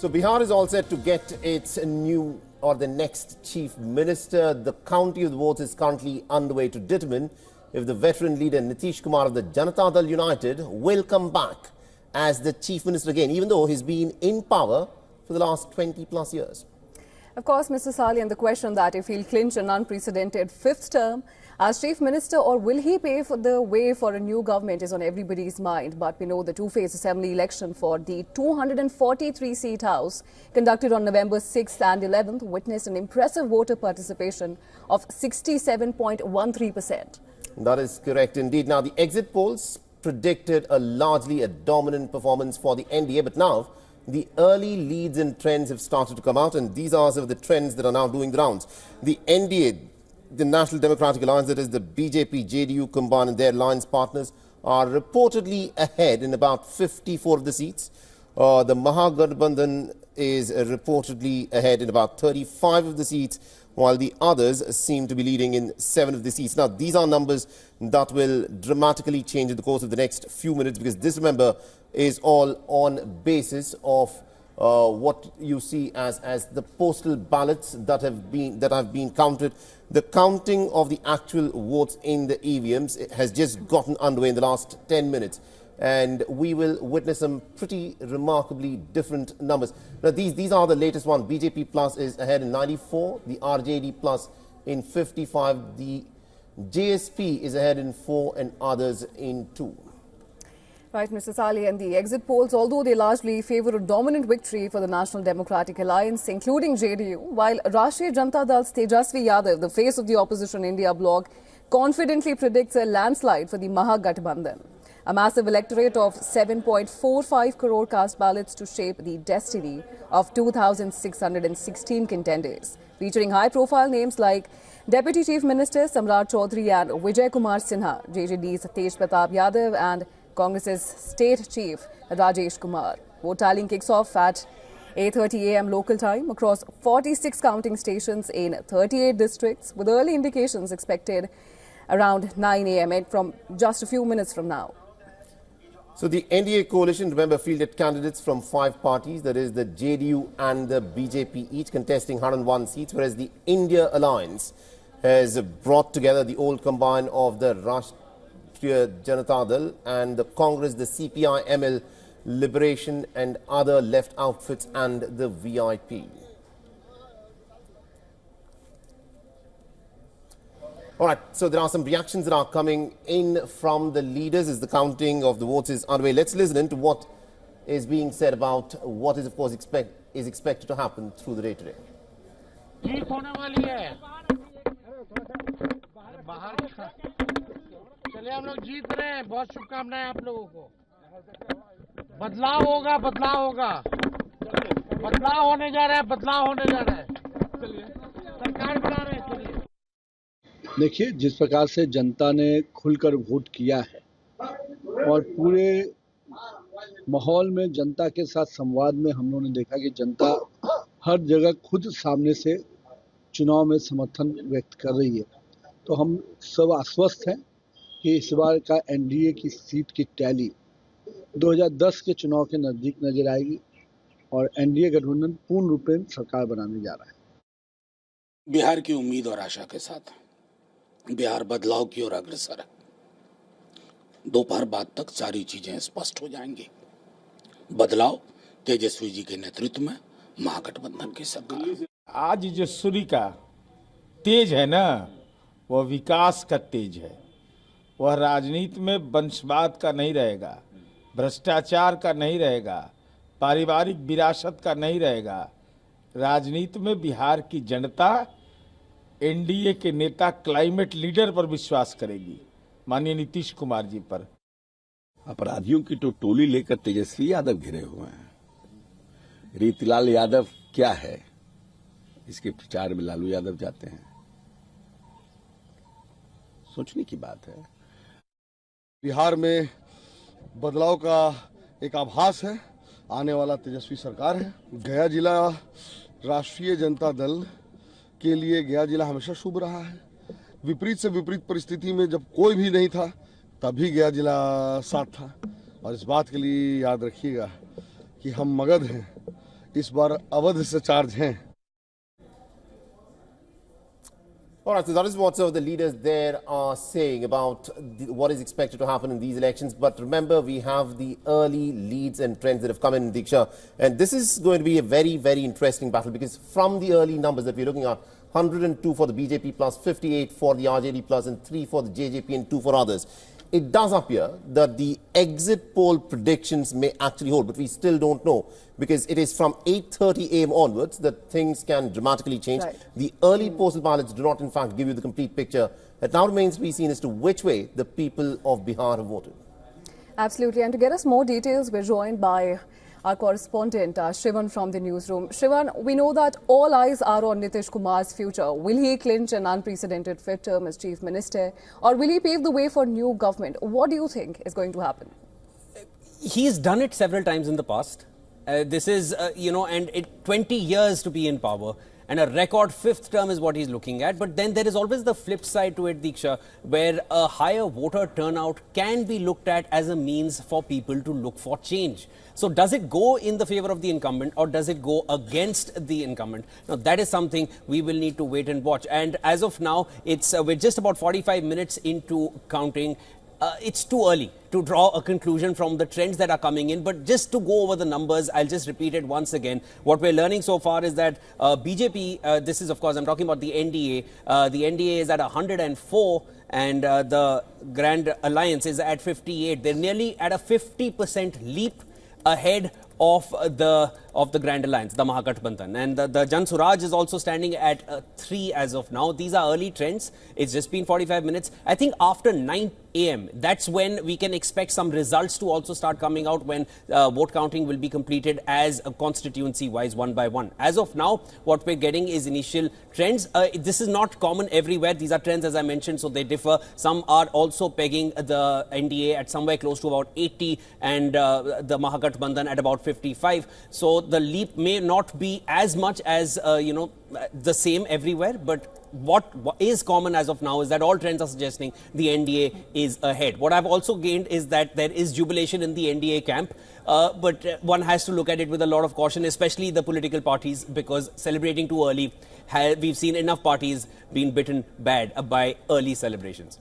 So Bihar is all set to get its new or the next chief minister. The counting of the votes is currently underway to determine if the veteran leader Nitish Kumar of the Janata Dal United will come back as the chief minister again, even though he's been in power for the last 20 plus years. Of course, Mr. Sali, and the question that if he'll clinch an unprecedented fifth term as chief minister or will he pave the way for a new government is on everybody's mind. But we know the two-phase assembly election for the 243-seat house conducted on November 6th and 11th witnessed an impressive voter participation of 67.13%. That is correct indeed. Now, the exit polls predicted largely a dominant performance for the NDA, but now the early leads and trends have started to come out, and these are some of the trends that are now doing the rounds. The NDA, the National Democratic Alliance, that is the BJP, JDU combined and their alliance partners, are reportedly ahead in about 54 of the seats. The Mahagathbandhan is reportedly ahead in about 35 of the seats, while the others seem to be leading in 7 of the seats. Now, these are numbers that will dramatically change in the course of the next few minutes, because this, remember, is all on basis of what you see as the postal ballots that have been counted. The counting of the actual votes in the EVMs has just gotten underway in the last 10 minutes. And we will witness some pretty remarkably different numbers. Now, these are the latest one. BJP Plus is ahead in 94, the RJD Plus in 55, the JSP is ahead in 4, and others in 2. Right, Mr. Sali, and the exit polls, although they largely favour a dominant victory for the National Democratic Alliance, including JDU, while Rashtriya Janata Dal's Tejasvi Yadav, the face of the opposition India bloc, confidently predicts a landslide for the Mahagathbandhan. A massive electorate of 7.45 crore cast ballots to shape the destiny of 2,616 contenders, featuring high-profile names like Deputy Chief Minister Samrat Chaudhary and Vijay Kumar Sinha, JJD's Tej Pratap Yadav and Congress's State Chief Rajesh Kumar. Vote tallying kicks off at 8:30 a.m. local time across 46 counting stations in 38 districts, with early indications expected around 9 a.m. from just a few minutes from now. So the NDA coalition, remember, fielded candidates from 5 parties, that is the JDU and the BJP, each contesting 101 seats, whereas the India Alliance has brought together the old combine of the Rashtriya Janata Dal and the Congress, the CPI, ML, Liberation and other left outfits and the VIP. All right, so there are some reactions that are coming in from the leaders as the counting of the votes is underway. Let's listen in to what is being said about what is, of course, expected to happen through the day today. जीत होने वाली है। चलिए हम लोग जीत रहे हैं। बहुत शुभकामनाएं आप लोगों को। बदलाव होगा, बदलाव होगा। बदलाव होने जा रहा है, बदलाव होने जा रहा है। चलिए सरकार बना रहे हैं। चलिए देखिए, जिस प्रकार से जनता ने खुलकर वोट किया है और पूरे माहौल में जनता के साथ संवाद में हम लोगों ने देखा कि जनता हर जगह खुद सामने से चुनाव में समर्थन व्यक्त कर रही है, तो हम सब आश्वस्त हैं कि इस बार का एनडीए की सीट की टैली 2010 के चुनाव के नजदीक नजर आएगी और एनडीए गठबंधन पूर्ण रूप में सरकार बनाने जा रहा है। बिहार की उम्मीद और आशा के साथ बिहार बदलाव की ओर अग्रसर है। दोपहर बाद तक सारी चीजें स्पष्ट हो जाएंगी। बदलाव तेजस्वी जी के नेतृत्व में महागठबंधन की सरकार। आज जो सूर्य का तेज है ना, वह विकास का तेज है। वह राजनीति में वंशवाद का नहीं रहेगा, भ्रष्टाचार का नहीं रहेगा, पारिवारिक विरासत का नहीं रहेगा। राजनीति में बिहार की जनता एनडीए के नेता क्लाइमेट लीडर पर विश्वास करेगी, माननीय नीतीश कुमार जी पर। अपराधियों की तो टोली लेकर तेजस्वी यादव घिरे हुए हैं। रीतिलाल यादव क्या है, इसके प्रचार में लालू यादव जाते हैं। सोचने की बात है। बिहार में बदलाव का एक आभास है। आने वाला तेजस्वी सरकार है। गया जिला राष्ट्रीय जनता दल के लिए गया जिला हमेशा शुभ रहा है। विपरीत से विपरीत परिस्थिति में जब कोई भी नहीं था, तभी गया जिला साथ था। और इस बात के लिए याद रखिएगा कि हम मगध हैं इस बार अवध से चार्ज हैं। All right, so that is what some of the leaders there are saying about what is expected to happen in these elections. But remember, we have the early leads and trends that have come in, Diksha. And this is going to be a very, very interesting battle because from the early numbers that we're looking at, 102 for the BJP plus, 58 for the RJD plus, and 3 for the JJP and 2 for others. It does appear that the exit poll predictions may actually hold, but we still don't know because it is from 8:30 a.m. onwards that things can dramatically change. Right. The early postal ballots do not, in fact, give you the complete picture. It now remains to be seen as to which way the people of Bihar have voted. Absolutely. And to get us more details, we're joined by our correspondent, Shivan from the newsroom. Shivan, we know that all eyes are on Nitish Kumar's future. Will he clinch an unprecedented fifth term as Chief Minister, or will he pave the way for new government? What do you think is going to happen? He's done it several times in the past. This is, and 20 years to be in power. And a record fifth term is what he's looking at. But then there is always the flip side to it, Diksha, where a higher voter turnout can be looked at as a means for people to look for change. So does it go in the favor of the incumbent or does it go against the incumbent? Now, that is something we will need to wait and watch. And as of now, we're just about 45 minutes into counting. It's too early to draw a conclusion from the trends that are coming in. But just to go over the numbers, I'll just repeat it once again. What we're learning so far is that BJP, this is, of course, I'm talking about the NDA. The NDA is at 104 and the Grand Alliance is at 58. They're nearly at a 50% leap ahead of the Grand Alliance, the Mahagathbandhan. And the Jan Suraj is also standing at 3 as of now. These are early trends. It's just been 45 minutes. I think after 9 a.m., that's when we can expect some results to also start coming out when vote counting will be completed as a constituency-wise, one by one. As of now, what we're getting is initial trends. This is not common everywhere. These are trends, as I mentioned, so they differ. Some are also pegging the NDA at somewhere close to about 80 and the Mahagathbandhan at about 55. So the leap may not be as much as, the same everywhere, but what is common as of now is that all trends are suggesting the NDA is ahead. What I've also gained is that there is jubilation in the NDA camp, but one has to look at it with a lot of caution, especially the political parties, because celebrating too early, we've seen enough parties being bitten bad by early celebrations.